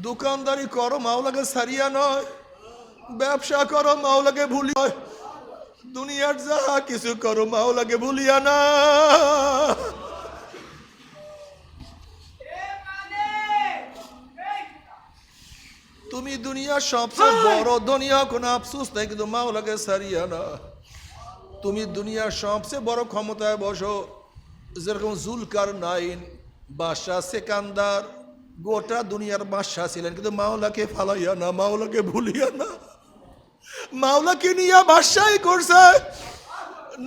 দোকানদারি করো মাওলাকে সারিয়া নয়, ব্যবসা করো মাওলাকে ভুলিয়া, দুনিয়ার যা কিছু করো মাওলাকে ভুলিয়া না। তুমি দুনিয়ার সবচেয়ে বড় দুনিয়া কোনো আফসোস নাই, কিন্তু মাওলাকে সারিয়া না। তুমি দুনিয়ার সবচেয়ে বড় ক্ষমতায় বসো, যেরকম জুলকারনাইন বাদশাহ সেকান্দার গোটা দুনিয়ার বাদশাহ ছিলেন, কিন্তু মাওলাকে ফালাইয়া না, মাওলাকে ভুলিয়া না। মাওলাকে নিয়ে বাদশাহী করছে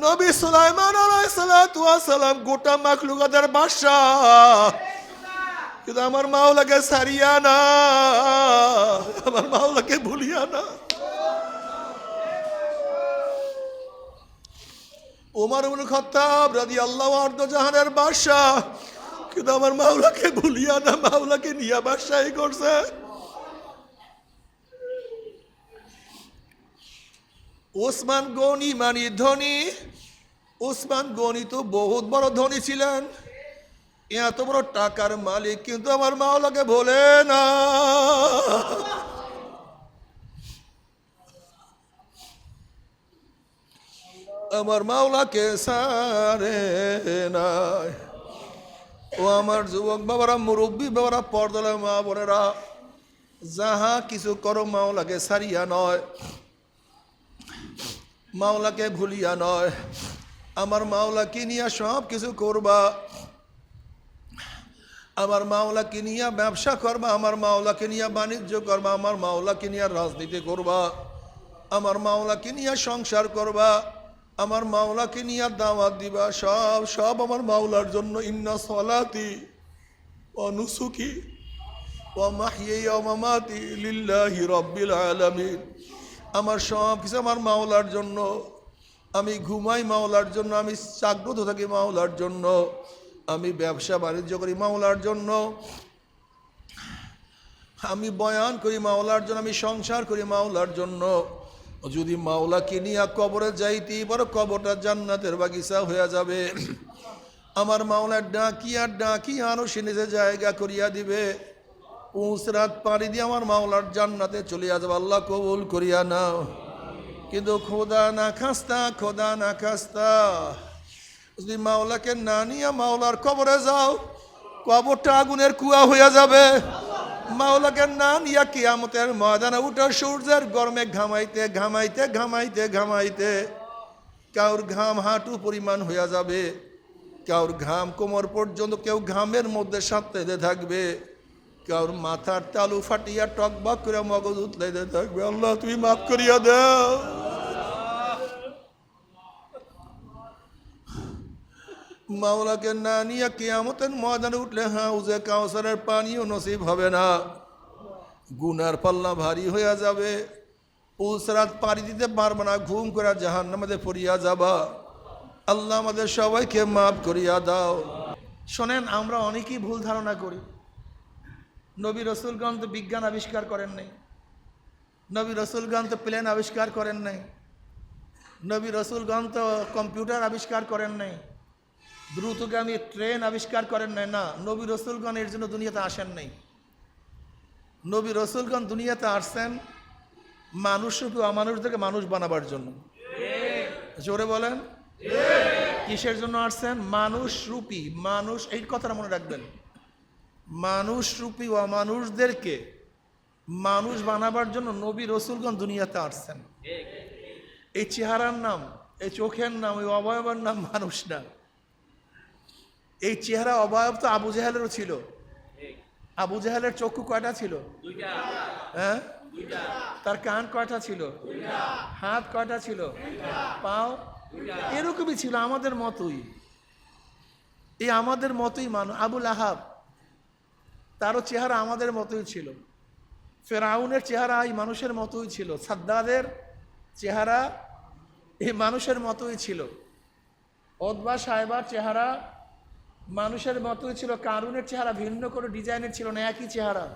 নবী সুলাইমান আলাইহিস সালাতু ওয়াস সালাম, গোটা মাখলুকাতের বাদশাহ, কিন্তু আমার মাওলাকে সারিয়া না, আমার মাওলাকে ভুলিয়া না। ওমর ইবনে খাত্তাব রাদিয়াল্লাহু আনহু জাহানের বাদশাহ, কিন্তু আমার মাওলাকে ভুলিয়া না, মাওলাকে নিয়ে বাদশাহী করছে। ওসমান গনি মানে ধনী, ওসমান গনি তো বহুত বড় ধনী ছিলেন, এত বড় টাকার মালিক, কিন্তু আমার মাওলাকে ভোলে না। আমার মাওলাকে সারে নাই। ও আমার যুবক বাবারা, মুরব্বী বাবারা, পর্দার মা বোনেরা, যাহা কিছু করো মাওলাকে সারিয়া নয়, মাওলাকে ভুলিয়া নয়। আমার মাওলাকে নিয়ে সব কিছু করবা, আমার মাওলাকে নিয়ে ব্যবসা করবা, আমার মাওলাকে নিয়ে বাণিজ্য করবা, আমার মাওলাকে নিয়ে রাজনীতি করবা, আমার মাওলাকে নিয়ে সংসার করবা, আমার মাওলাকে নিয়ে দাওয়াত দিবা, সব সব আমার মাওলার জন্য। ইন্না সলাতি ওয়া নুসুকি ওয়া মাহইয়া ওয়া মামাতি লিল্লাহি রাব্বিল আলামিন। আমার সব কিছু আমার মাওলার জন্য। আমি ঘুমাই মাওলার জন্য, আমি জাগ্রত থাকি মাওলার জন্য, আমি ব্যবসা বাণিজ্য করি মাওলার জন্য, আমি বয়ান করি মাওলার জন্য, আমি সংসার করি মাওলার জন্য। যদি মাওলাকে নিয়ে কবরে যাইতে বড়, কবরটা জান্নাতের বাগিচা হয়ে যাবে। আমার মাওলার ডাকিয়া ডাকিয়া আরো সে নিজে জায়গা করিয়া দিবে। 5 রাত পাড়ি দিয়ে আমার মাওলার জান্নাতে চলে যাবে। আল্লাহ কবুল করিয়া নাও। কিন্তু খোদা না খাস্তা, খোদা না খাস্তা, যদি মাওলাকে না নিয়ে মাওলার কবরে যাও, কবরটা আগুনের কুয়া হইয়া যাবে। মাওলাকে না নিয়ে কিয়ামতের ময়দানে উঠে সূর্যের গরমে ঘামাইতে ঘামাইতে ঘামাইতে ঘামাইতে কাউর ঘাম হাঁটু পরিমাণ হইয়া যাবে, কাউর ঘাম কোমর পর্যন্ত, কেউ ঘামের মধ্যে সাঁতরাইতে থাকবে, কাউর মাথার তালু ফাটিয়া টকবক করে মগজ উতলাইতে থাকবে। আল্লাহ তুমি মাফ করিয়া দাও। মাওলাকে না নিয়ে কিয়ামতের ময়দানে উঠলে হাউজে কাউসারের পানিও নসিব হবে না, গুনার পাল্লা ভারী হইয়া যাবে। 5 রাত পাড়ি দিতে পারবে না, ঘুম করে জাহান্নামে পড়িয়া যাবা। আল্লাহ আমাদের সবাইকে মাফ করিয়া দাও। শোনেন, আমরা অনেকেই ভুল ধারণা করি। নবী রসুলগণ তো বিজ্ঞান আবিষ্কার করেন নাই, নবী রসুলগণ তো প্লেন আবিষ্কার করেন নাই, নবী রসুলগণ তো কম্পিউটার আবিষ্কার করেন নাই, দ্রুতগামী ট্রেন আবিষ্কার করেন নাই। না, নবী রসুলগণ এর জন্য দুনিয়াতে আসেন নাই। নবী রসুলগণ দুনিয়াতে আসছেন মানুষরূপী অমানুষদেরকে মানুষ বানাবার জন্য। জোরে বলেন, কিসের জন্য আসছেন? মানুষরূপী, মানুষ, এই কথাটা মনে রাখবেন। মানুষরূপী অমানুষদেরকে মানুষ বানাবার জন্য নবী রসুলগণ দুনিয়াতে আসছেন। এই চেহারার নাম, এই চোখের নাম, এই অবয়বের নাম মানুষ না। এই চেহারা অবয়ব তো আবু জাহেলেরও ছিল। আবু জাহেলের চক্ষু কয়টা ছিল? হ্যাঁ, তার কান কয়টা ছিল? হাত কয়টা ছিল? পাও এরকমই ছিল, আমাদের মতোই। এই আমাদের মতোই মানুষ। আবুল আহাব, তারও চেহারা আমাদের মতোই ছিল। ফেরাউনের চেহারা এই মানুষের মতোই ছিল। সাদ্দাদের চেহারা এই মানুষের মতোই ছিল। ওতবা সাহেবার চেহারা মানুষের মতোই ছিল। কারুনের চেহারা ভিন্ন করে ডিজাইনের ছিল না, একই চেহারা।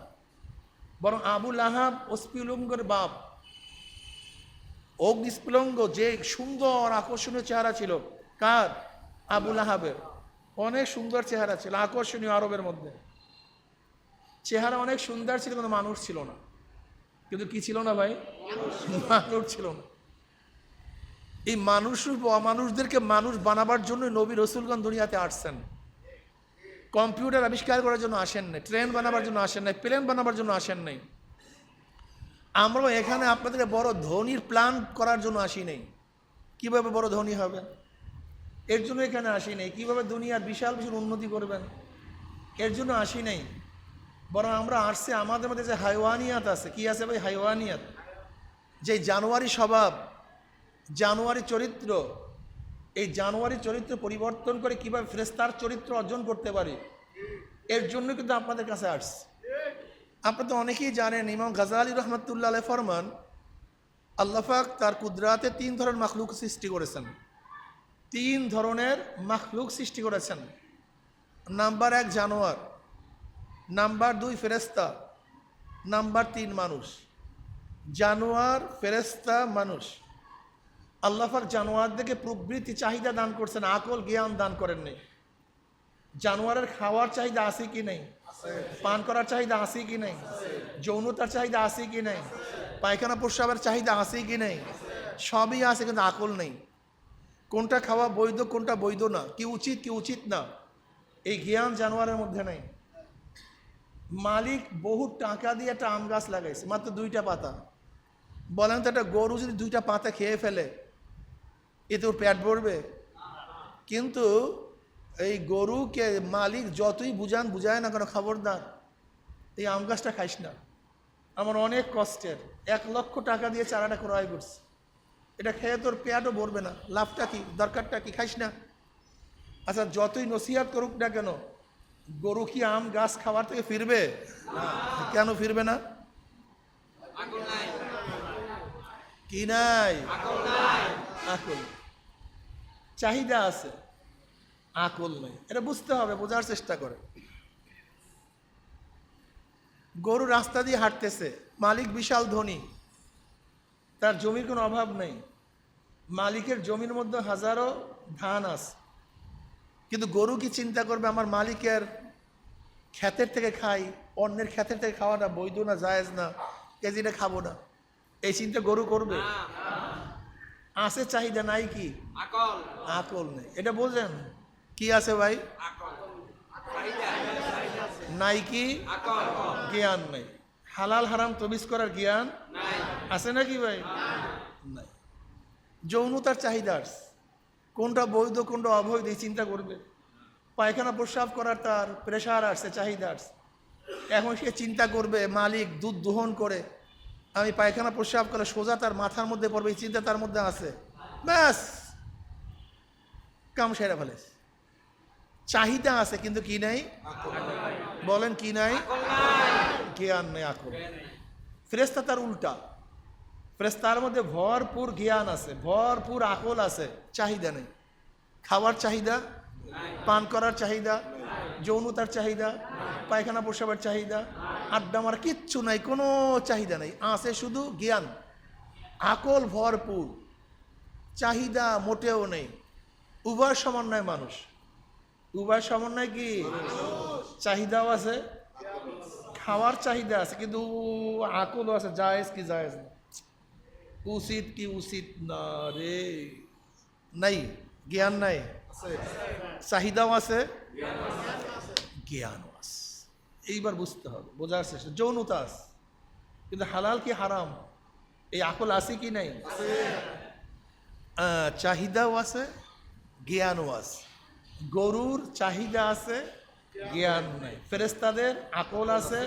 বরং আবুল আহাব অস্পিলঙ্গের বাপ, অগ্নিস্পিলঙ্গ, যে সুন্দর আকর্ষণীয় চেহারা ছিল। কার? আবুল আহাবের। অনেক সুন্দর চেহারা ছিল, আকর্ষণীয় আরবের মধ্যে। চেহারা অনেক সুন্দর ছিল, কিন্তু মানুষ ছিল না। কিন্তু কি ছিল না ভাই? মানুষ ছিল না। এই মানুষ অমানুষদেরকে মানুষ বানাবার জন্য নবী রসুলগণ দুনিয়াতে আসছেন। কম্পিউটার আবিষ্কার করার জন্য আসেন নাই, ট্রেন বানাবার জন্য আসেন নাই, প্লেন বানাবার জন্য আসেন নাই। আমরাও এখানে আপনাদেরকে বড় ধনীর প্ল্যান করার জন্য আসি নাই। কীভাবে বড় ধনী হবেন এর জন্য এখানে আসি নাই। কীভাবে দুনিয়ার বিশাল বিশাল উন্নতি করবেন এর জন্য আসি নাই। বরং আমরা আসছি আমাদের মধ্যে যে হাইওয়ানিয়াত আছে। কি আছে ভাই? হাইওয়ানিয়াত। যে জানোয়ারি স্বভাব, জানোয়ারি চরিত্র, এই জানোয়ারি চরিত্র পরিবর্তন করে কীভাবে ফেরেশতার চরিত্র অর্জন করতে পারি, এর জন্য কিন্তু আপনাদের কাছে আসছে। আপনারা তো অনেকেই জানেন, ইমাম গাজালি রহমতুল্লাহ আলাইহি ফরমান, আল্লাহ পাক তার কুদরাতে 3 ধরনের মাখলুক সৃষ্টি করেছেন। 3 ধরনের মাখলুক সৃষ্টি করেছেন। নাম্বার 1 জানোয়ার, নাম্বার 2 ফেরেশতা, নাম্বার 3 মানুষ। জানোয়ার, ফেরেশতা, মানুষ। আল্লাহ পাক জানোয়ারদেরকে প্রবৃত্তি চাহিদা দান করছেন, আকল জ্ঞান দান করেননি। জানোয়ারের খাওয়ার চাহিদা আছে কি নেই? পান করার চাহিদা আছে কি নেই? যৌনতার চাহিদা আছে কি নেই? পায়খানা প্রস্রাবের চাহিদা আছে কি নেই? সবই আছে, কিন্তু আকল নেই। কোনটা খাওয়া বৈধ, কোনটা বৈধ না, কি উচিত কি উচিত না, এই জ্ঞান জানোয়ারের মধ্যে নেই। মালিক বহু টাকা দিয়ে একটা আম গাছ লাগাইছে, মাত্র 2টা পাতা। বলেন তো, একটা গরু যদি 2টা পাতা খেয়ে ফেলে, এতে ওর পেট ভরবে? কিন্তু এই গরুকে মালিক যতই বুঝায় না কেন, খবরদার এই আম গাছটা খাইস না, আমার অনেক কষ্টের, 1 লক্ষ টাকা দিয়ে চারাটা ক্রয় করছে, এটা খেয়ে তোর পেটও ভরবে না, লাভটা কি, দরকারটা কি, খাইস না। আচ্ছা, যতই নসিহত করুক না কেন, গরু কি আম গাছ খাওয়ার থেকে ফিরবে? কেন ফিরবে না? কি নাই? আকল। চাহিদা আছে, আকল নাই। এটা বুঝতে হবে, বোঝার চেষ্টা করে। গরু রাস্তা দিয়ে হাঁটতেছে, মালিক বিশাল ধনী, তার জমির কোনো অভাব নেই, মালিকের জমির মধ্যে হাজারো ধান আছে, কিন্তু গরু কি চিন্তা করবে আমার মালিকের ক্ষেতের থেকে খাই, অন্যের ক্ষেতের থেকে খাওয়াটা বৈধ না, জায়েজ না, কেজিটা খাবো না, এই চিন্তা গরু করবে? আছে চাহিদা, নাই কি? আকল নেই। এটা বোঝেন কি আছে ভাই? নাই কি? জ্ঞান নাই। হালাল হারাম তমিজ করার জ্ঞান আছে নাকি ভাই? নাই। যৌনতার চাহিদা, কোনটা বৈধ কোনটা অবৈধ এই চিন্তা করবে। পায়খানা প্রস্রাব করার তার প্রেশার আসছে, চাহিদা আসছে, এখন সে চিন্তা করবে মালিক দুধ দোহন করে আমি পায়খানা প্রস্রাব করে সোজা তার মাথার মধ্যে পড়বে, এই চিন্তা তার মধ্যে আছে, ব্যাস কাম সেরা ফেলে। চাহিদা আছে, কিন্তু কি নাই? বলেন কি নাই? জ্ঞান নেই, আকল। ফেরেশতা তার উল্টা, ফেরেশতার মধ্যে ভরপুর জ্ঞান আছে, ভরপুর আকল আছে, চাহিদা নেই। খাওয়ার চাহিদা, পান করার চাহিদা, যৌনতার চাহিদা, পায়খানা প্রস্রাবের চাহিদা, আড্ডা মারা কিচ্ছু নাই, কোনো চাহিদা নেই, আছে শুধু জ্ঞান। আকল ভরপুর, চাহিদা মোটেও নেই। উভয় সমন্বয় মানুষ, উভয় সমন্বয় কি? চাহিদাও আছে, খাওয়ার চাহিদা আছে, কিন্তু আকলও আছে, জায়েজ কি জায়েজ না, উচিত কি উচিত না রে, নাই, জ্ঞান নাই। চাহিদাও আছে, জ্ঞানও আছে। এইবার বুঝতে হবে, বোঝার চেষ্টা। যৌনতা আছে, কিন্তু হালাল কি হারাম এই আকল আছে কি নাই? চাহিদাও আছে, জ্ঞানও আছে। গরুর চাহিদা আছে, জ্ঞান নাই। ফেরেশতাদের আকল আছে,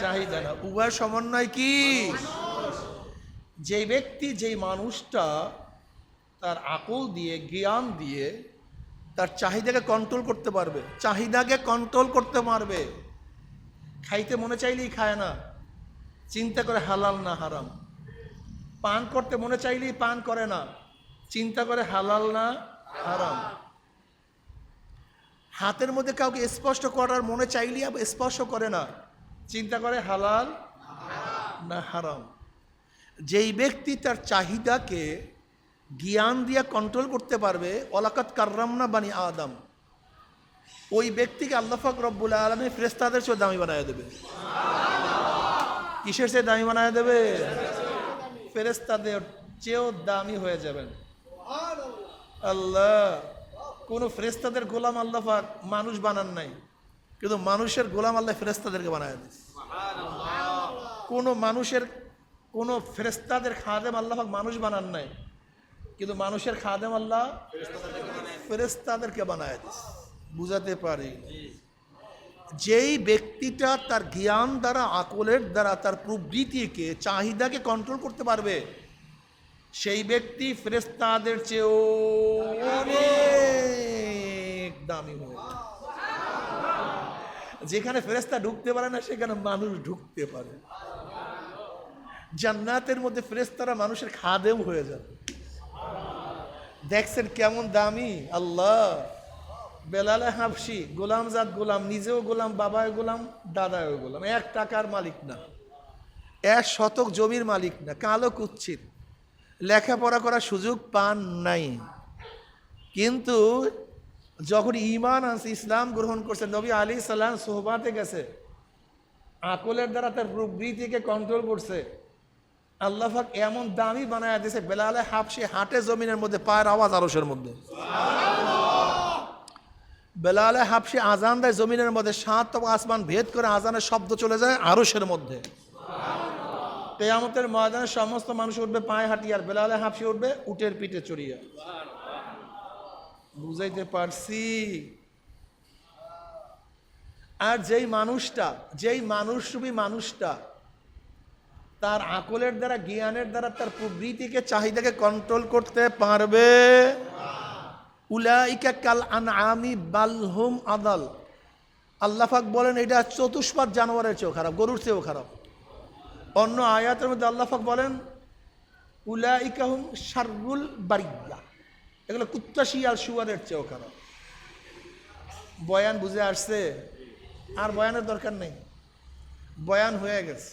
চাহিদা না। উভয় সমন্বয় কি? যে ব্যক্তি, যেই মানুষটা তার আকল দিয়ে, জ্ঞান দিয়ে তার চাহিদাকে কন্ট্রোল করতে পারবে, চাহিদাকে কন্ট্রোল করতে পারবে, খাইতে মনে চাইলেই খায় না, চিন্তা করে হালাল না হারাম। পান করতে মনে চাইলেই পান করে না, চিন্তা করে হালাল না হারাম। হাতের মধ্যে কাউকে স্পর্শ করার মনে চাইলেই স্পর্শ করে না, চিন্তা করে হালাল না হারাম। যেই ব্যক্তি তার চাহিদাকে জ্ঞান দিয়ে কন্ট্রোল করতে পারবে, ওয়ালাকাদ কাররামনা বানি আদম, ওই ব্যক্তিকে আল্লাহ পাক রব্বুল আলামিন ফেরেশতাদের চেয়ে দামি বানায় দেবে। কিসের চেয়ে দামি বানায় দেবে? ফেরেশতাদের চেয়েও দামি হয়ে যাবেন। আল্লাহ কোন ফেরেশতাদের গোলাম আল্লাহ পাক মানুষ বানান নাই, কিন্তু মানুষের গোলাম আল্লাহ ফেরেশতাদেরকে বানায় দিয়েছে। কোন ফেরেশতাদের খাদেম আল্লাহ পাক মানুষ বানান নাই, কিন্তু মানুষের খাদেম আল্লাহ ফেরেশতাদেরকে বানায় দিয়েছে। বুঝাতে পারি, যেই ব্যক্তিটা তার জ্ঞান দ্বারা, আকলের দ্বারা তার প্রবৃত্তিকে, চাহিদাকে কন্ট্রোল করতে পারবে, সেই ব্যক্তি ফেরেশতাদের চেয়েও অনেক দামি হবে। যেখানে ফেরেশতা ঢুকতে পারে না, সেখানে মানুষ ঢুকতে পারে। জান্নাতের মধ্যে ফেরেশতারা মানুষের খাদেম হয়ে যাবে। দেখছেন কেমন দামি? আল্লাহ বেলাল হাবশি গোলাম জাত গোলাম, নিজেও গোলাম, বাবায় গোলাম, দাদায়ও গোলাম, 1 টাকার মালিক না, 1 শতক জমির মালিক না, কালো কুচ্ছিত, লেখাপড়া করার সুযোগ পান নাই, কিন্তু যখন ঈমান আনছে, ইসলাম গ্রহণ করছে, নবী আলাইহিস সালাম সোহবাতে গেছে, আকলের দ্বারা তার প্রবৃত্তিকে কন্ট্রোল করছে, আল্লাহ পাক এমন দামি বানায় দিয়েছে, বেলাল হাবশি হাঁটে জমিনের মধ্যে, পায়ের আওয়াজ আরশের মধ্যে। বেলাল হাবশি আজান দেয় জমিনের মধ্যে, 7 আসমান ভেদ করে আজানের শব্দ চলে যায় আরশের মধ্যে। কিয়ামতের ময়দানে সমস্ত মানুষ উঠবে পায়ে হাঁটিয়ে, আর বেলাল হাবশি উঠবে উটের পিঠে চড়িয়া। বুঝাইতে পারছি? আর যেই মানুষটা তার আকলের দ্বারা, জ্ঞানের দ্বারা তার প্রবৃত্তিকে, চাহিদাকে কন্ট্রোল করতে পারবে, উলাইকা কাল আনআমি বাল হুম আদাল। আল্লাহ পাক বলেন এটা চতুষ্পাদ জানোয়ারের চেয়েও খারাপ, গরুর চেয়েও খারাপ। অন্য আয়াতের মধ্যে আল্লাহ পাক বলেন উলাইকা হুম শাররুল বারিয়া, এগুলো কুত্তা, শিয়াল, শুয়ারের চেয়েও খারাপ। বয়ান বুঝে আসছে? আর বয়ানের দরকার নেই, বয়ান হয়ে গেছে।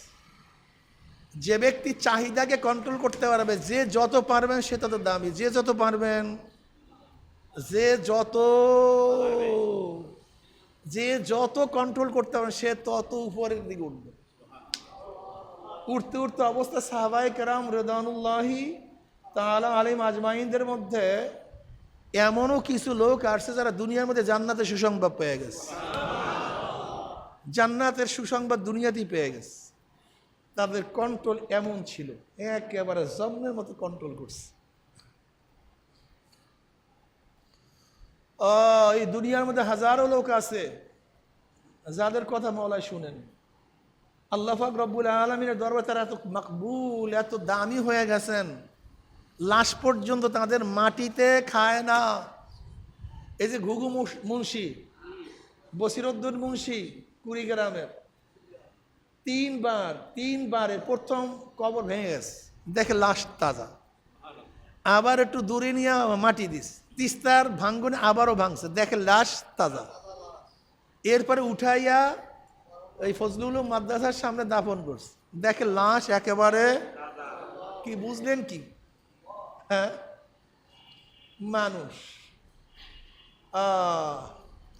যে ব্যক্তি চাহিদাকে কন্ট্রোল করতে পারবে, যে যত পারবেন সে তত দামি, যে যত পারবেন, যে যত কন্ট্রোল করতে পারবেন সে তত উপরের দিকে উঠবে। উঠতে উঠতে অবস্থা সাহাবায়ে কেরাম রিদওয়ানুল্লাহি তাআলা আলাইহিম আজমাইনদের মধ্যে এমনও কিছু লোক আসছে যারা দুনিয়ার মধ্যে জান্নাতের সুসংবাদ পেয়ে গেছে। জান্নাতের সুসংবাদ দুনিয়াতেই পেয়ে গেছে। তাদের কন্ট্রোল এমন ছিল, একেবারে জন্মের মতো কন্ট্রোল করছে। এই দুনিয়ার মধ্যে হাজারো লোক আছে যাদের কথা মাওলা শুনেন। আল্লাহ পাক রব্বুল আলামিনের দরবারে তারা এত মাকবুল, এত দামি হয়ে গেছেন, লাশ পর্যন্ত তাদের মাটিতে খায় না। এই যে ঘুঘু মুন্সি, বসিরউদ্দিন মুন্সি কুড়িগ্রামের, 3 বারের প্রথম কবর ভেঙে গেছে, দেখে লাশ তাজা, আবার একটু দূরে নিয়ে মাটি দিস, তিস্তার ভাঙ্গনে আবারও ভাঙছে, দেখে লাশ তাজা। এরপরে উঠাইয়া এই ফজলুল মাদ্রাসার সামনে দাফন করছে, দেখে লাশ একেবারে কি, বুঝলেন কি? হ্যাঁ, মানুষ।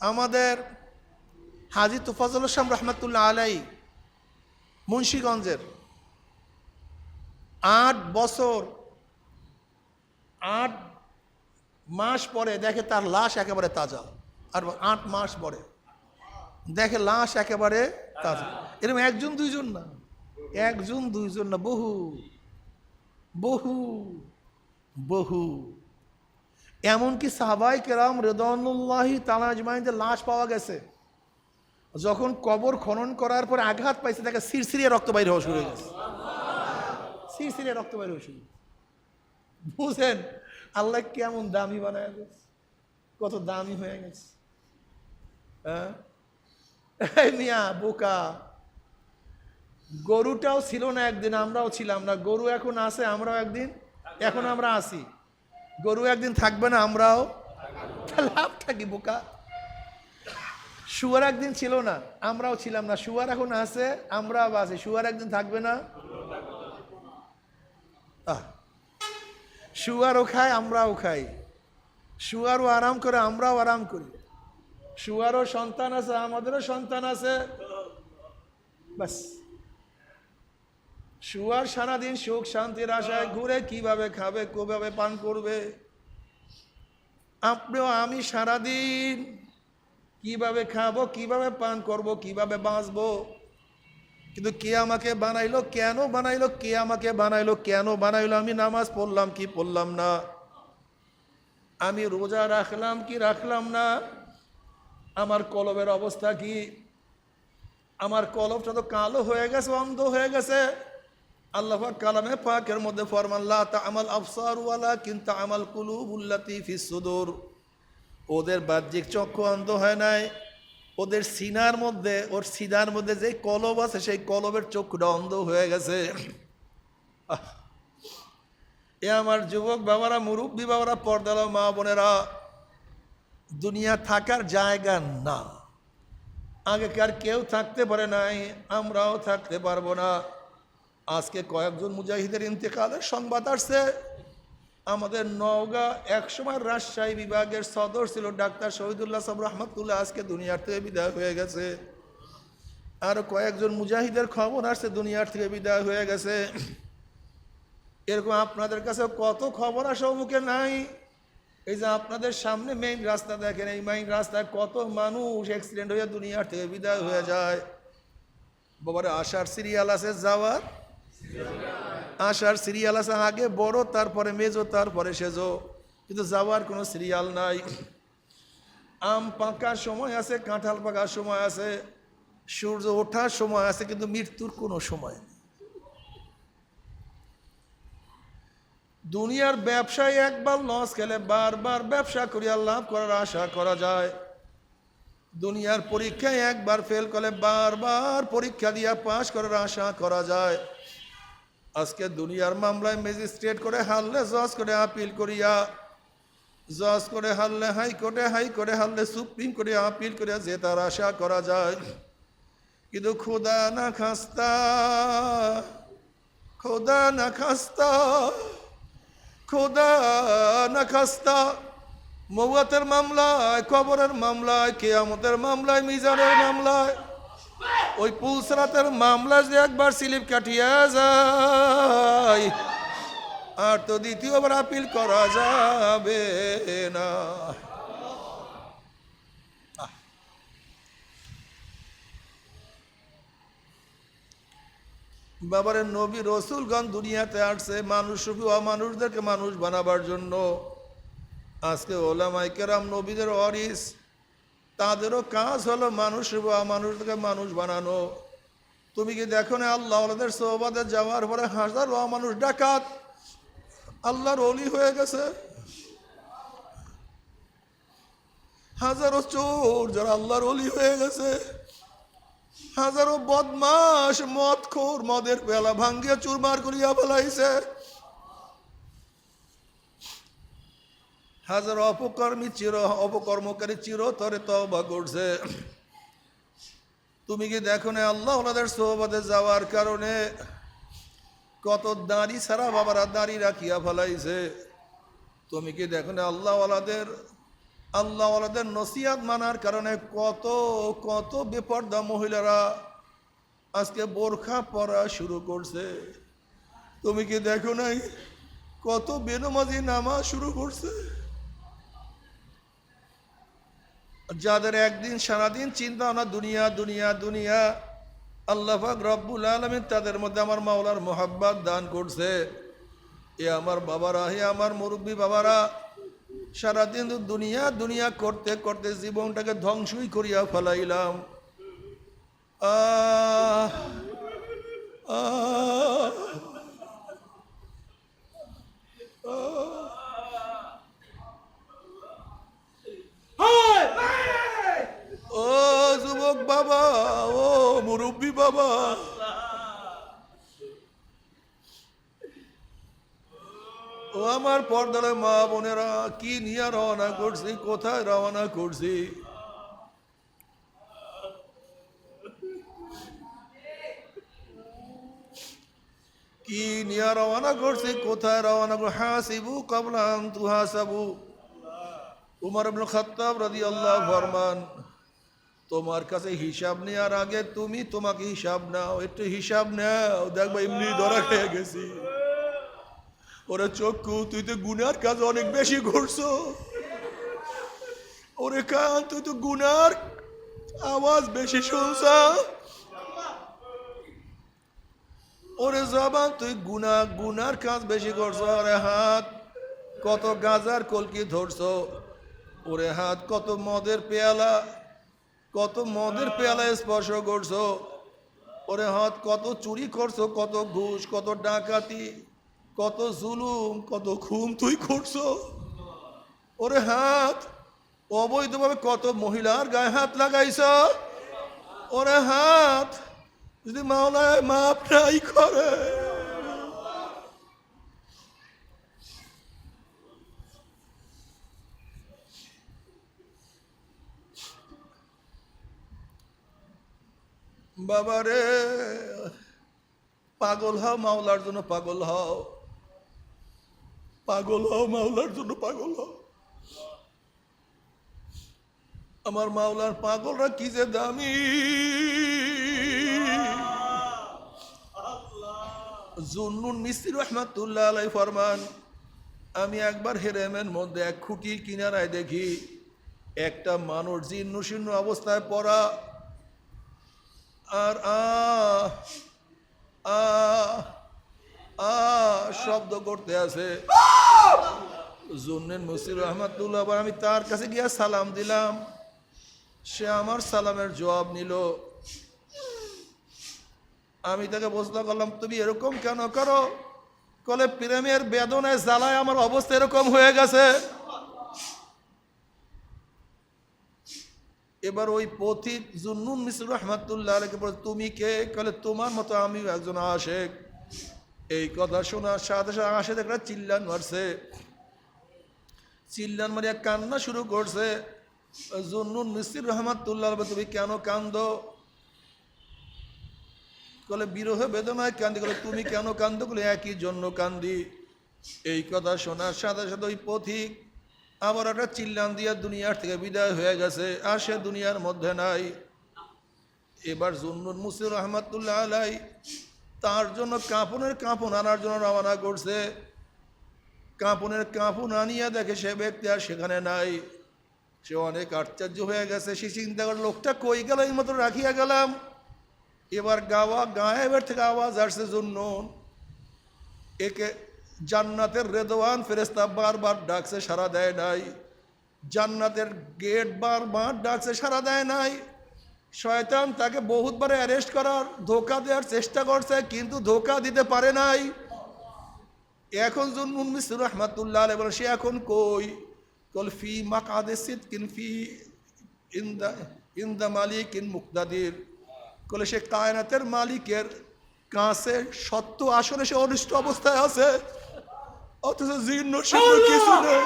আমাদের হাজী তোফাজ্জল ইসলাম রহমতুল্লাহ আলাইহি মুন্সিগঞ্জের 8 বছর 8 মাস পরে দেখে তার লাশ একেবারে তাজা, আর 8 মাস পরে দেখে লাশ একেবারে তাজা। এরকম 1 জন 2 জন না, 1 জন 2 জন না, বহু বহু বহু। এমনকি সাহাবায়ে কেরাম রিদওয়ানুল্লাহি তাআলা আজমাইনদের লাশ পাওয়া গেছে, যখন কবর খনন করার পর আঘাত পাইছে, দেখে সিরসিরিয়ে রক্ত বাইর হওয়া শুরু হয়ে গেছে, সিরসিরিয়ে রক্ত বাইর হওয়া শুরু। বুঝেন আল্লাহ কেমন দামি বানায় গেছে, কত দামি হয়ে গেছে। হ্যাঁ মিয়া বোকা, গরুটাও ছিল না একদিন, আমরাও ছিলাম না। গরু এখন আছে, আমরাও একদিন, এখন আমরা আছি। গরু একদিন থাকবে না, আমরাও লাভ থাকি বোকা। শুয়ার একদিন ছিল না, আমরাও ছিলাম না। শুয়ার এখন আছে, আমরাও আছি। শুয়ার একদিন থাকবে না, শুয়ারও খায়, আমরাও খাই। শুয়ারও আরাম করে, আমরাও আরাম করি। শুয়ারও সন্তান আছে, আমাদেরও সন্তান আছে। বাস, শুয়ার সারাদিন সুখ শান্তির আশায় ঘুরে, কিভাবে খাবে, কিভাবে পান করবে। আপনিও আমি সারাদিন কিভাবে খাবো, কিভাবে পান করব, কিভাবে বাঁচবো। কিন্তু কে আমাকে বানাইলো, কেন বানাইলো, কে আমাকে বানাইলো, কেন বানাইলো। আমি নামাজ পড়লাম কি পড়লাম না, আমি রোজা রাখলাম কি রাখলাম না, আমার কলবের অবস্থা কি। আমার কলবটা তো কালো হয়ে গেছে, অন্ধ হয়ে গেছে। আল্লাহ পাক কালামে পাকের মধ্যে ফরমান, লা তা'মাল আবসার ওয়ালাকিন তা'মাল কুলুবুল্লাতী ফিস সুদূর। ওদের বাহ্যিক চক্ষু অন্ধ হয় নাই, ওদের সিনার মধ্যে, ওর সিনার মধ্যে যে কলব আছে, সেই কলবের চক্ষুটা অন্ধ হয়ে গেছে। এ আমার যুবক বাবারা, মুরব্বী বাবারা, পর্দালা মা বোনেরা, দুনিয়া থাকার জায়গা না। আগেকার কেউ থাকতে পারে নাই, আমরাও থাকতে পারবো না। আজকে কয়েকজন মুজাহিদের ইন্তেকালের সংবাদ আসছে। আমাদের নওগাঁ, একসময় রাজশাহী বিভাগের সদর ছিল ডাক্তার শহীদুল্লাহ সাহেব রহমতুল্লাহ, আজকে দুনিয়ার থেকে বিদায় হয়ে গেছে। আর কয়েকজন মুজাহিদের খবর আসছে দুনিয়ার থেকে বিদায় হয়ে গেছে। এরকম আপনাদের কাছে কত খবর আসে মুখে নাই। এই যে আপনাদের সামনে মেইন রাস্তা দেখেন, এই মেইন রাস্তায় কত মানুষ অ্যাক্সিডেন্ট হয়ে দুনিয়ার থেকে বিদায় হয়ে যায়। বাবারে, আসার সিরিয়াল আছে, যাওয়ার আসার সিরিয়াল আছে, আগে বড়, তারপরে মেজো, তারপরে সেজো, কিন্তু যাওয়ার কোনো সিরিয়াল নাই। আম পাকার সময় আছে, কাঁঠাল পাকার সময় আছে, সূর্য ওঠার সময় আছে, কিন্তু মৃত্যুর কোনো সময় নেই। দুনিয়ার ব্যবসায় একবার লস খেলে বারবার ব্যবসা করিয়া লাভ করার আশা করা যায়। দুনিয়ার পরীক্ষায় একবার ফেল করলে বারবার পরীক্ষা দিয়া পাশ করার আশা করা যায়। আজকে দুনিয়ার মামলায় ম্যাজিস্ট্রেট করে হারলে জজ করে আপিল করিয়া, জজ করে হারলে হাইকোর্টে, হাইকোর্টে হারলে সুপ্রিম কোর্টে আপিল করিয়া জেতার আশা করা যায়। কিন্তু খোদা না খাস্তা, খোদা না খাস্তা, খোদা না খাস্তা, মওয়াতের মামলায়, কবরের মামলায়, কিয়ামতের মামলায়, মিজানের মামলায়, ওই পুলসরাতের মামলা যে একবার স্লিপ কাটিয়া যায়, আর তো দ্বিতীয়বার আপিল করা যাবে না। বাবারে, নবী রসুলগণ দুনিয়াতে আসছে মানুষ রূপী অমানুষদেরকে মানুষ বানাবার জন্য। আজকে ওলামায়ে কেরাম নবীদের ওয়ারিস, তাদেরও কাজ হলো মানুষ রূপী অমানুষদেরকে মানুষ বানানো। তুমি কি দেখো না, আল্লাহ ওদের সোহবাতে যাওয়ার পরে হাজার অমানুষ ডাকাত আল্লাহর ওলি হয়ে গেছে, হাজারো চোর যারা আল্লাহর ওলি হয়ে গেছে, হাজারো বদমাস মদখোর মদের পেলা ভাঙ্গিয়া চুরমার করিয়া ফেলাইছে, হাজারো অপকর্মকারী চিরতরে তওবা করছে। তুমি কি দেখো না, আল্লাহ ওনাদের সোহবতে যাওয়ার কারণে কত দাড়ি ছাড়া বাবারা দাড়ি রাখিয়া ফেলাইছে। তুমি কি দেখো না, আল্লাহ ওনাদের নসিহত মানার কারণে কত কত বেপর্দা মহিলারা আজকে বোরখা পরা শুরু করছে। তুমি কি দেখো নাই, কত বেনমাজি নামাজ শুরু করছে। যাদের একদিন সারাদিন চিন্তা ভাবনা দুনিয়া দুনিয়া দুনিয়া, আল্লাহ পাক রব্বুল আলামিন তাদের মধ্যে আমার মাওলার মোহাব্বত দান করছে। এ আমার বাবারা, হে আমার মুরব্বী বাবারা, সারাদিন দুনিয়া দুনিয়া করতে করতে জীবনটাকে ধ্বংসই করিয়া ফেলাইলাম। ও যুবক বাবা, ও মুরব্বী বাবা, ও আমার পর্দার মা বোনেরা, কি নিয়ে রওনা করছি, কোথায় রওনা করছি। কি নিয়ে রওনা করছি, কোথায় রওনা করছি। হাসিবু ক্বাবলা আন তুহাসাবু। উমর ইবনে খাত্তাব রাদিয়াল্লাহু ফরমান, তোমার কাছে হিসাব নেওয়ার আগে তুমি তোমাকে হিসাব নাও, একটু হিসাব নাও, দেখবো এমনি ধরা খেয়ে গেছি। ওরে চক্ষু, তুই তো গুনার কাজ অনেক বেশি করছো। ওরে কান, তুই তো গুনার আওয়াজ বেশি শুনছ। ওরে জবান, তুই গুনার কাজ বেশি করছো। ওরে হাত, কত গাজার কলকি ধরছো। ওরে হাত, কত মদের পেয়ালা স্পর্শ করছো। ওরে হাত, কত চুরি করছো, কত ঘুষ, কত ডাকাতি, কত জুলুম, কত খুন তুই করছো। ওরে হাত, অবৈধভাবে কত মহিলার গায়ে হাত লাগাইছ। ওরে হাত, যদি মাওলায় মাফ নাই করে। বাবারে, পাগল হও মাওলার জন্য, পাগল হও, পাগল হও মাওলার জন্য, পাগল হও। আমার মাওলার পাগলরা কি যে দামি। জুন্নুন মিস্ত্রি রহমাতুল্লাহ আলাই ফরমান, আমি একবার হেরেমের মধ্যে এক খুঁটির কিনারায় দেখি একটা মানুষ জীর্ণ শীর্ণ অবস্থায় পড়া, আর শব্দ করতে আছে। জুন্নুন মিস্ত্রি রহমাতুল্লাহ, আমি তার কাছে গিয়া সালাম দিলাম। সে আমার সালামের জবাব নিল। আমি তাকে প্রশ্ন করলাম, তুমি এরকম কেন করো? কলে, প্রেমের বেদনায় জ্বালায় আমার অবস্থা এরকম হয়ে গেছে। এবার ওই পথিক জুন্নুন মিস্ত্রি রহমাতুল্লাহ আলাইহি বলে, তুমি কে? কলে, তোমার মতো আমি একজন আশেক। এই কথা শোনার সাথে সাথে আশেক একটা চিল্লান মারছে। চিল্লান মারিয়া কান্না শুরু করছে। জুন্নুন মিস্ত্রি রহমাতুল্লাহ আলাইহি, তুমি কেন কান্দো? কলে, বিরহ বেদনায় কান্দি। কলে, তুমি কেন কান্দো? বলে, একই জন্য কান্দি। এই কথা শোনার সাথে সাথে ওই পথিক আবার একটা চিল্লান দিয়া দুনিয়ার থেকে বিদায় হয়ে গেছে, আর সে দুনিয়ার মধ্যে নাই। এবার জুন্নুন মিস্ত্রি রহমাতুল্লাহ আলাই তার জন্য কাঁপন আনার জন্য রওনা করছে। কাঁপন আনিয়া দেখে সে ব্যক্তি আর সেখানে নাই। সে অনেক আশ্চর্য হয়ে গেছে। সে চিন্তা করে, লোকটা কই গেল, এই মতো রাখিয়া গেলাম। এবার গায়েবের থেকে আওয়াজ আসছে, জুন্নুন, একে জান্নাতের রেদওয়ান ফেরেশতা বারবার ডাকছে, সাড়া দেয় নাই। জান্নাতের গেট বারবার ডাকছে, সাড়া দেয় নাই। শয়তান তাকে বহুতবার অ্যারেস্ট করার, ধোকা দেওয়ার চেষ্টা করছে, কিন্তু ধোকা দিতে পারে নাই। এখন জুন্নুন মিস্ত্রি রহমাতুল্লাহ আলাইহি বলে, সে এখন কই? কল, ফি মাকাদে সিদকিন ফি ইনদা মালিকিন মুকতাদির। কলে, সে কায়নাতের মালিকের কাছে সত্য আসলে সে অনিষ্ট অবস্থায় আছে, অথচ জীর্ণ শীর্ণ কিছু নেই।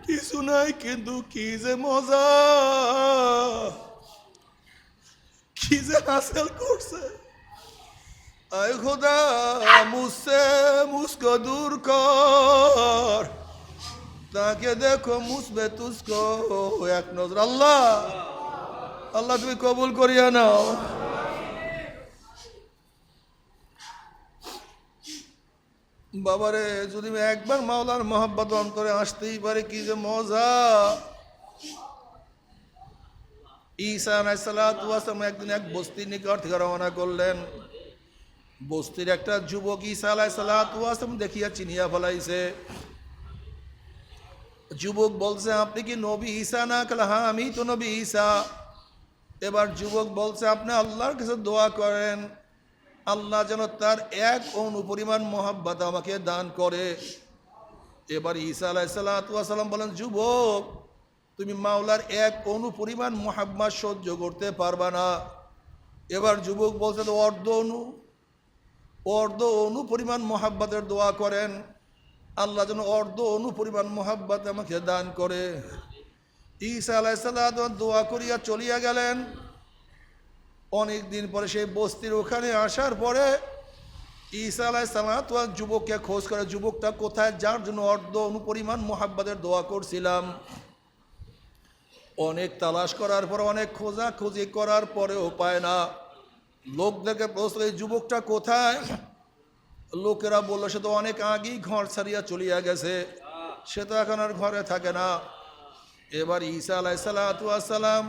কিছু নাই, কিন্তু কি যে মজা, কি যে হাসিল করছে। আয় খোদা, মুঝকো দূর কর, তাকে দেখো মুসবে তুঝকো এক নজর। আল্লাহ, আল্লাহ তুমি কবুল করিয়া নাও। বাবারে, যদি একবার মাওলার মহব্বত অন্তরে আসতেই পারে, কি যে মজা। ঈসা আলাইহিস সালাতু ওয়াস সালাম একদিন এক বস্তির নিকট থেকে রওনা করলেন। বস্তির একটা যুবক ঈসা আলাইহিস সালাতু ওয়াস সালাম দেখিয়া চিনিয়া ফেলাইছে। যুবক বলছে, আপনি কি নবী ঈসা না? কলে, হ্যাঁ, আমি তো নবী ঈসা। এবার যুবক বলছে, আপনি আল্লাহর কাছে দোয়া করেন, আল্লাহ যেন তার এক অণু পরিমাণ মহাব্বত আমাকে দান করে। এবার ঈসা আলাইহিস সালাতু ওয়াস সালাম বলেন, যুবক, তুমি মাওলার এক অণু পরিমাণ মহাব্বত সহ্য করতে পারবা না। এবার যুবক বলছে, তো অর্ধ অণু পরিমাণ মহাব্বতের দোয়া করেন, আল্লাহ যেন অর্ধ অণু পরিমাণ মহাব্বত আমাকে দান করে। ঈসা আলাইহিস সালাতু দোয়া করিয়া চলিয়া গেলেন। অনেক দিন পরে সেই বস্তির ওখানে আসার পরে ঈসা আলাইহিস সালাম তো যুবককে খোঁজ করে, যুবকটা কোথায়, যার জন্য অর্ধ অনুপরিমাণ মোহাব্বতের দোয়া করছিলাম। অনেক তালাশ করার পর, অনেক খোঁজাখুঁজি করার পরেও পায় না। লোকদেরকে প্রশ্ন, এই যুবকটা কোথায়? লোকেরা বললো সে তো অনেক আগেই ঘর ছাড়িয়া চলিয়া গেছে, সে তো এখন আর ঘরে থাকে না। এবার ঈসা আলাইহিস সালাম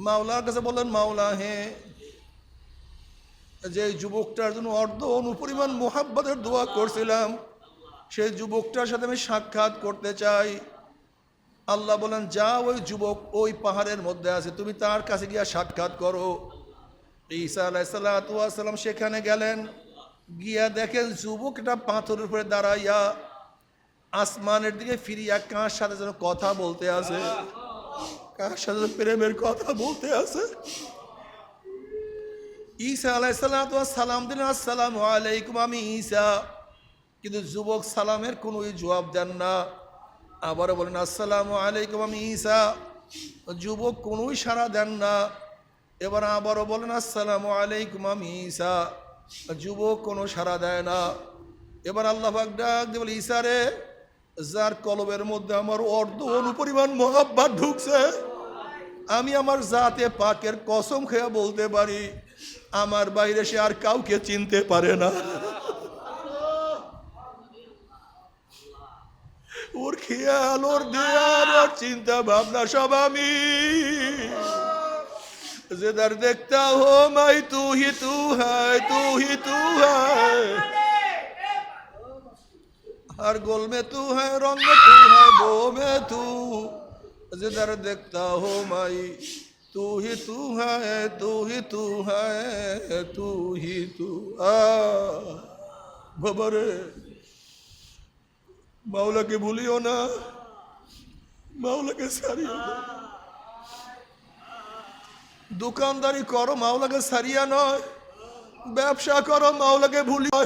মাওলার কাছে বললেন, মাওলা হে, যে যুবকটার জন্য অর্ধ অনুপরিমাণ মোহাব্বতের দোয়া করছিলাম, সেই যুবকটার সাথে আমি সাক্ষাৎ করতে চাই। আল্লাহ বলেন, যা, ওই যুবক ওই পাহাড়ের মধ্যে আছে, তুমি তার কাছে গিয়া সাক্ষাৎ করো। ঈসা আলাইহিস সালাম সেখানে গেলেন, গিয়া দেখেন যুবকটা পাথরের উপরে দাঁড়াইয়া আসমানের দিকে ফিরিয়া কার সাথে যেন কথা বলতে আছে, কার সাথে প্রেমের কথা বলতে আছে। ঈসা আলাইহিস সালাম দিলেন, আসসালামু আলাইকুম, আমি ঈসা। কিন্তু যুবক সালামের কোনো জবাব দেন না। আবারও বলেন, আসসালামু আলাইকুম, আমি ঈসা। যুবক কোনোই সাড়া দেন না। এবার আবারও বলেন, আসসালামু আলাইকুম, আমি ঈসা। যুবক কোনো সাড়া দেয় না। এবার আল্লাহ পাক ডাক দিয়ে বলে, ঈসা রে, যার কলবের মধ্যে আমার অর্ধ অনুপরিমাণ মোহাব্বত ঢুকছে, আমি আমার জাতে পাকের কসম খেয়ে বলতে পারি, আমার বাইরে সে আর কাউকে চিনতে পারে না। ওর খেয়াল, ওর দেয়াল, ওর চিন্তা ভাবনা সব আমি। जिधर देखता हो मैं तू ही तू है, तू ही तू है, हर गोल में तू है, रंग में तू है, बो में तू। जिधर देखता हो मैं तू ही तू है, तू ही तू है, तू ही तू। बाबा रे, माওলা के भूलियो ना, माওলা के सारियो ना। দোকানদারি করো, মাওলাকে সারিয়া নয়। ব্যবসা করো, মাওলাকে ভুলিয়া।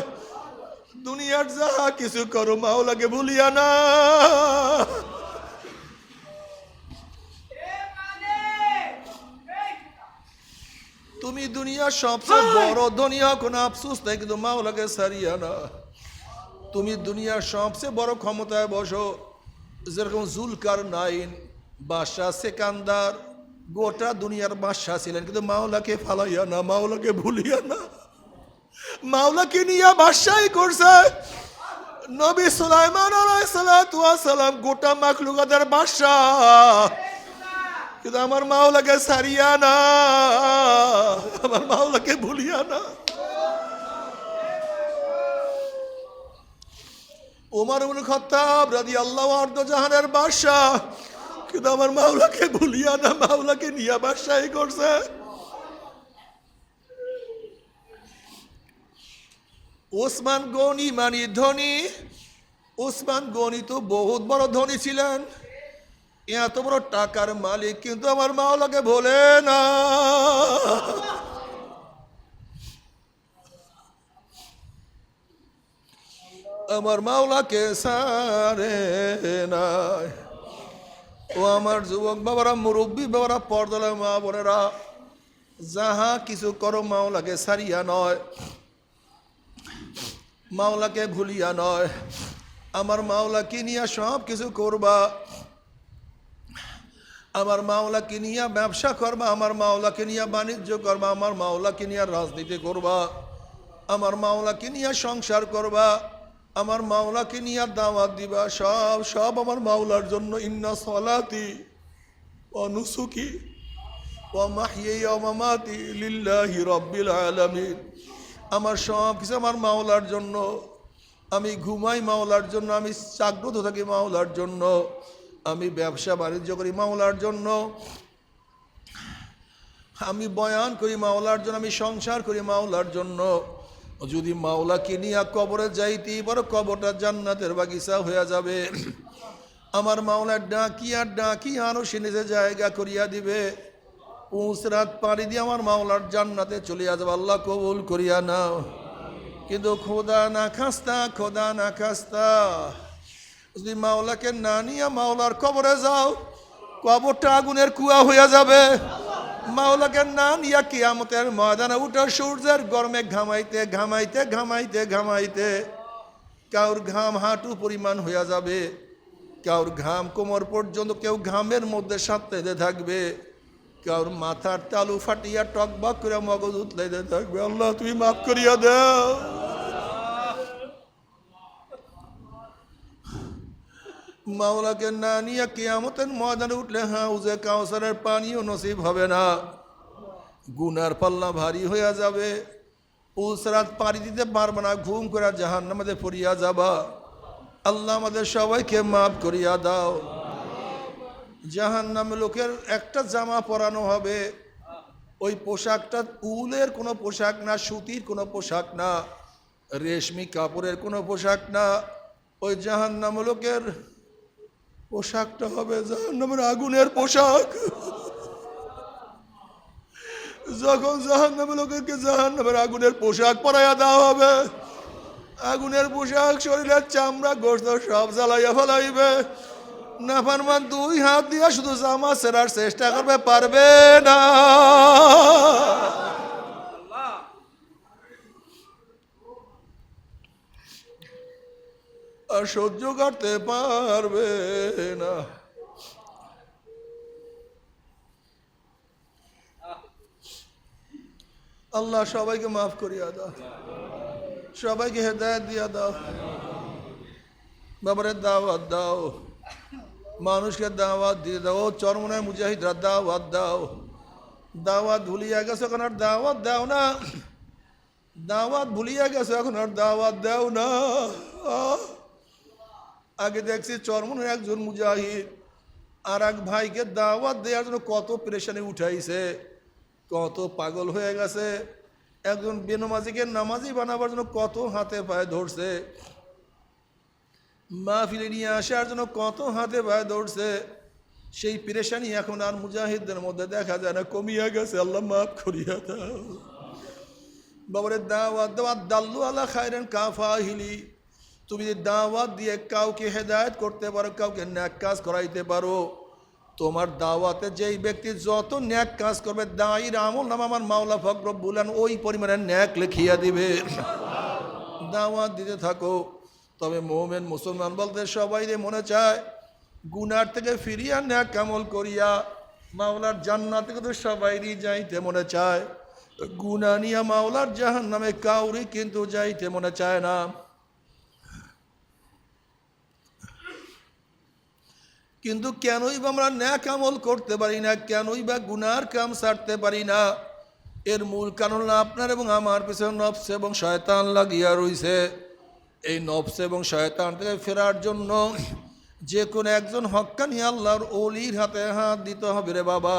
দুনিয়ার যাহা কিছু করো, মাওলাকে ভুলিয়া না। তুমি দুনিয়ার সবচেয়ে বড় ধনী হও, কোনো আফসোস নাই, কিন্তু মাওলাকে সারিয়া না। তুমি দুনিয়ার সবচেয়ে বড় ক্ষমতায় বসো, যেরকম জুলকারনাইন, বাদশাহ সেকান্দার, গোটা দুনিয়ার বাদশাহ ছিলেন, কিন্তু মাওলাকে ফালাইয়া না, মাওলাকে ভুলিয়া না। মাওলাকে নিয়ে বাদশাহী করছে। নবী সুলাইমান আলাইহিস সালাম গোটা মাখলুকাতের বাদশাহ, কিন্তু আমার মাওলাকে সারিয়া না, আমার মাওলাকে ভুলিয়া না। ওমর ইবনে খাত্তাব রাদিয়াল্লাহু আনহু জাহানের বাদশাহ, কিন্তু আমার মাওলাকে ভুলিয়া না, মাওলাকে নিয়ে বাদশাহী করছে। ওসমান গনি মানে ধনী। ওসমান গনি তো বহুত বড় ধনী ছিলেন, এত বড় টাকার মালিক, কিন্তু আমার মাওলাকে ভোলে না। আমার মাওলাকে সারে নাই। ও আমার যুবক বাবারা, মুরব্বী বাবারা, পর্দার মা বোনেরা, যাহা কিছু করো মাওলাকে সারিয়া নয়, মাওলাকে ভুলিয়া নয়। আমার মাওলাকে নিয়ে সব কিছু করবা, আমার মাওলাকে নিয়ে ব্যবসা করবা, আমার মাওলাকে নিয়ে বাণিজ্য করবা, আমার মাওলাকে নিয়ে রাজনীতি করবা, আমার মাওলাকে নিয়ে সংসার করবা, আমার মাওলাকে নিয়ে দাওয়াত দিবা। সব সব আমার মাওলার জন্য। ইন্না সলাতি ওয়া নুসুকি ওয়া মাহইয়া ওয়া মামাতি লিল্লাহি রাব্বিল আলামিন। আমার সব কিছু আমার মাওলার জন্য। আমি ঘুমাই মাওলার জন্য, আমি জাগ্রত থাকি মাওলার জন্য, আমি ব্যবসা বাণিজ্য করি মাওলার জন্য, আমি বয়ান করি মাওলার জন্য, আমি সংসার করি মাওলার জন্য। যদি মাওলাকে নিয়ে কবরে যাইতেই পারো, কবরটা জান্নাতের বাগিচা হয়ে যাবে। আমার মাওলা ডাকিয়া ডাকিয়া আরো সে নিজে জায়গা করিয়া দিবে। 5 রাত পাড়ি দিয়ে আমার মাওলার জান্নাতে চলে যাবে। আল্লাহ কবুল করিয়া নাও। কিন্তু খোদা না খাস্তা, খোদা না খাস্তা, যদি মাওলাকে না নিয়ে মাওলার কবরে যাও, কবরটা আগুনের কুয়া হইয়া যাবে। মাওলাকে না নিয়া কিয়ামতের ময়দানে উঠা সূর্যের গরমে ঘামাইতে ঘামাইতে ঘামাইতে ঘামাইতে কাউর ঘাম হাঁটু পরিমাণ হইয়া যাবে, কাউর ঘাম কোমর পর্যন্ত, কেউ ঘামের মধ্যে সাঁতরাইতে থাকবে, কাউর মাথার তালু ফাটিয়া টকবক করে মগজ উতলাইতে থাকবে। আল্লাহ তুমি মাফ করিয়া দাও। মাওলাকে না নিয়ে কিয়ামতের ময়দানে উঠলে হাউজে কাউসারের পানিও নসিব হবে না, গুনার পাল্লা ভারী হইয়া যাবে, পুলসরাত পাড়ি দিতে পারবে না, ঘুম করে জাহান্নামে পড়িয়া যাবা। আল্লাহ আমাদের সবাইকে মাফ করিয়া দাও। জাহান্নামে লোকের একটা জামা পরানো হবে, ওই পোশাকটা উলের কোনো পোশাক না, সুতির কোনো পোশাক না, রেশমি কাপড়ের কোনো পোশাক না, ওই জাহান্নামে লোকের পোশাকটা হবে জাহান্নামের আগুনের পোশাক। যখন জাহান্নামের লোকেরকে জাহান্নামের আগুনের পোশাক পরাইয়া দেওয়া হবে, আগুনের পোশাক শরীরের চামড়া গোস্ত সব জ্বালাইয়া ফেলাইবে, নাফরমান দুই হাত দিয়া শুধু জামা ছেড়ার চেষ্টা করবে, পারবে না। আর সহ্য করতে পারবে না। আল্লাহ সবাইকে মাফ করিয়া দাও, সবাইকে হেদায়েত দিয়া দাও। বাবারে দাওয়াত দাও, মানুষকে দাওয়াত দিয়ে দাও, চরমনায় মুজাহিদরা দাওয়াত দাও। দাওয়াত ভুলিয়া গেছো এখন আর দাওয়াত দাও না, দাওয়াত ভুলিয়া গেছো এখন আর দাওয়াত দাও না। আগে দেখছি চরমনের একজন মুজাহিদ আর এক ভাইকে দাওয়াত দেওয়ার জন্য কত পেরেশানি উঠাইছে, কত পাগল হয়ে গেছে। একজন বেনমাজিকে নামাজি বানাবার জন্য কত হাতে পায়ে ধরছে, মাহফিলে নিয়ে আসার জন্য কত হাতে পায়ে ধরছে। সেই পেরেশানি এখন আর মুজাহিদদের মধ্যে দেখা যায় না, কমিয়া গেছে। আল্লাহ মাফ করিয়া দাও। বাবারে দাওয়াত দাওয়াত দাল্লু আলা খায়রান কাফাহিলি, তুমি যদি দাওয়াত দিয়ে কাউকে হেদায়েত করতে পারো, কাউকে ন্যাক কাজ করাইতে পারো, তোমার দাওয়াতে যেই ব্যক্তি যত ন্যাক কাজ করবে, দায়ীর আমল নাম আমার মাওলা ফকর বলেন ওই পরিমাণে ন্যাক লিখিয়া দিবে। দাওয়াত দিতে থাকো। তবে মোমেন মুসলমান বলতে সবাই মনে চায় গুনার থেকে ফিরিয়া ন্যাক আমল করিয়া মাওলার জান্নাত থেকে তো সবাইরই যাইতে মনে চায়, গুনাহ নিয়া মাওলার জাহান্নামে কাউরি কিন্তু যাইতে মনে চায় না। কিন্তু কেনই বা আমরা ন্যাক আমল করতে পারি না, কেনই বা গুনার কাম ছাড়তে পারি না? এর মূল কারণ আপনার এবং আমার পিছনে নফস এবং শয়তান লাগিয়া রইছে। এই নফস এবং শয়তান থেকে ফেরার জন্য যে কোনো একজন হক্কানি আল্লাহর ওলির হাতে হাত দিতে হবে রে বাবা।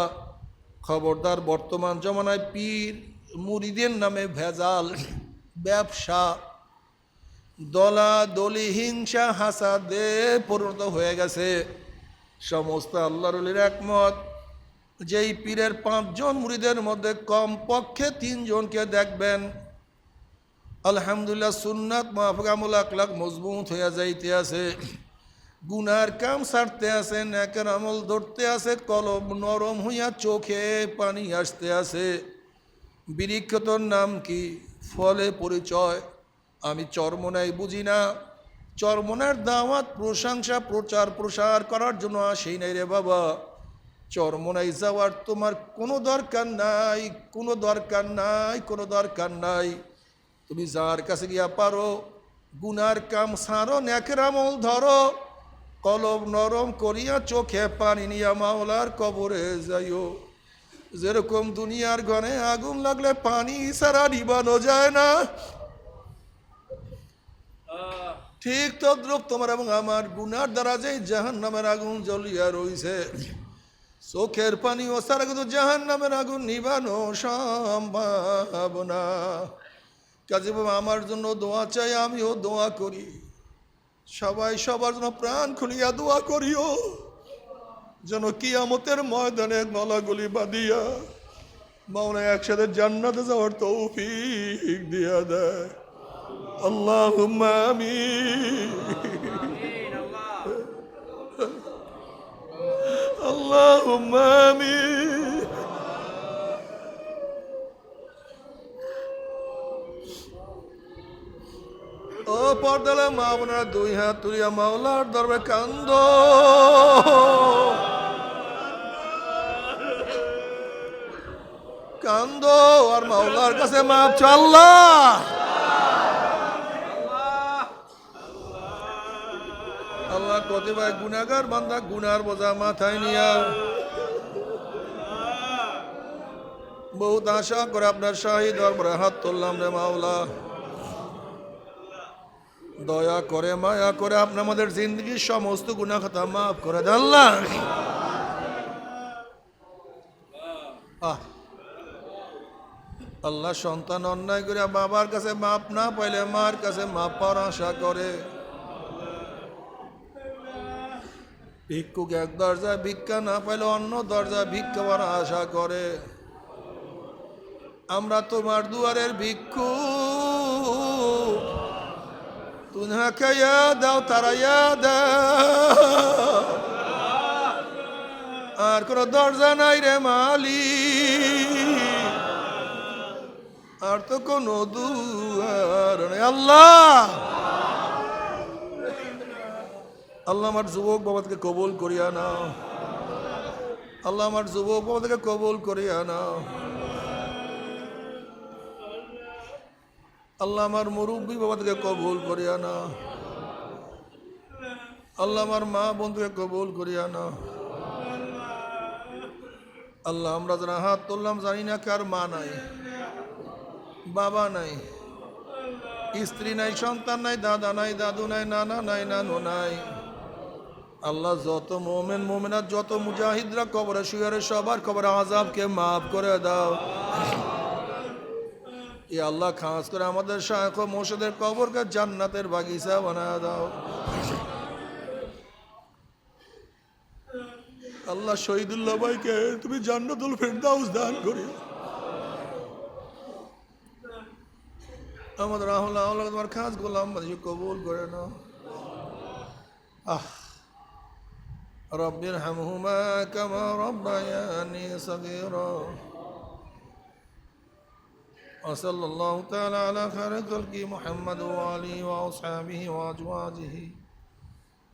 খবরদার, বর্তমান জমানায় পীর মুরিদের নামে ভেজাল, ব্যবসা, দলাদলি, হিংসা, হাসাদে পরিণত হয়ে গেছে। সমস্ত আল্লাহর ওলির একমত, যেই পীরের 5 জন মুরিদের মধ্যে কমপক্ষে 3 জনকে দেখবেন আলহামদুলিল্লাহ সুন্নাত মাহফুকামুল আখলাক মজবুত হইয়া যাইতে আছে, গুনার কাম ছাড়তে আছে, নেকের আমল ধরতে আছে, কলব নরম হইয়া চোখে পানি আসতে আছে। বৃক্ষতর নাম কি, ফলে পরিচয়। আমি চরমনাই বুঝি না, চরমনার দাওয়াত প্রশংসা প্রচার প্রসার করার জন্য আসেই নাই রে বাবা। চরমনাই যাওয়ার তোমার কোনো দরকার নাই, কোনো দরকার নাই, কোনো দরকার নাই। তুমি যার কাছে গিয়া পারো গুনার কাম ছাড়ো, নেকের আমল ধরো, কলব নরম করিয়া চোখে পানি নিয়া মাওলার কবরে যাইও। যেরকম দুনিয়ার ঘরে আগুন লাগলে পানি ছাড়া নিবানো যায় না, ঠিক তদ্রূপ তোমার এবং আমার গুনার দ্বারা যে জাহান্নামের আগুন জ্বলিয়া রইছে, চোখের পানি ও ছাড়া কিন্তু জাহান্নামের আগুন নিবানো সম্ভব না। কাজে বাবা আমার জন্য দোয়া চাই, আমিও দোয়া করি, সবাই সবার জন্য প্রাণ খুলিয়া দোয়া করিও, যেন কিয়ামতের ময়দানে গলাগলি বাঁধিয়া মাওলা একসাথে জান্নাতে যাওয়ার তৌফিক দিয়া দেয়। আল্লাহুম্মা আমিন, আল্লাহুম্মা আমিন, ও পর্দালা মা বোনেরা, দুই হাত তুলিয়া মাওলার দরবারে কান্দ। কান্দ আর মাওলার কাছে মাপ চাও। আল্লাহ আল্লাহ কতিপয় গুনাহগার বান্দা গুনার বোঝা মাথায় নিয়া বহুত আশা করে আপনার শাহী দরবারে হাত তুললাম রে মাওলা। দয়া করে মায়া করে আপনি আমাদের জিন্দগির সমস্ত গুনাহ খাতা মাফ করে দেন আল্লাহ। আল্লাহ সন্তান অন্যায় করে বাবার কাছে মাপ না পাইলে মার কাছে মাপ পাওয়ার আশা করে। ভিক্ষুক এক দরজা ভিক্ষা না পাইলে অন্য দরজা ভিক্ষা পাওয়ার আশা করে। আমরা তোমার দুয়ারের ভিক্ষুক, তুনাকে ইয়া দাও তারা ইয়া দাও। আর কোন দরজা নাই রে মালিক, আর তো কোন দুয়ার নেই। আল্লাহ আল্লাহ আমার যুবক বাবাকে কবুল করিয়া নাও। আল্লাহ আমার যুবক বাবাকে কবুল করিয়া নাও। আল্লাহ আমার মুরব্বী বাবাকে কবুল করিয়া নাও। আল্লাহ আমার মা বন্ধুকে কবুল করিয়া নাও। আল্লাহ আমরা যারা হাত তুললাম জানি না কার মা নাই, বাবা নাই, স্ত্রী নাই, সন্তান নাই, দাদা নাই, দাদু নাই, নানা নাই, নানু নাই। আল্লাহ যত মোমেন মোমেনাত যত মুজাহিদরা কবরে শুয়ারে সবার কবরে আযাবকে মাফ করে দাও। ই আল্লাহ খাস করে আমাদের শায়খ ও মুর্শিদের কবরকে জান্নাতের বাগিচা বানায় দাও। আল্লাহ শহীদুল্লাহ ভাইকে তুমি জান্নাতুল ফেরদাউস দান করি। আমাদের আল্লাহ তোমার খাস গোলাম বানিয়ে কবুল করে নাও। রব্বির হামহুমা কামা রব্বায়ানি সগীরা। وصلى الله تعالى على خير خلقه محمد وآله وأصحابه وأزواجه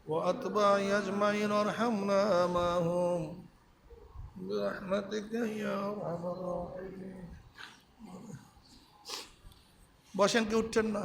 وأتباعه أجمعين وارحمنا معهم برحمتك يا أرحم الراحمين। বসেন, কি উঠছেন না?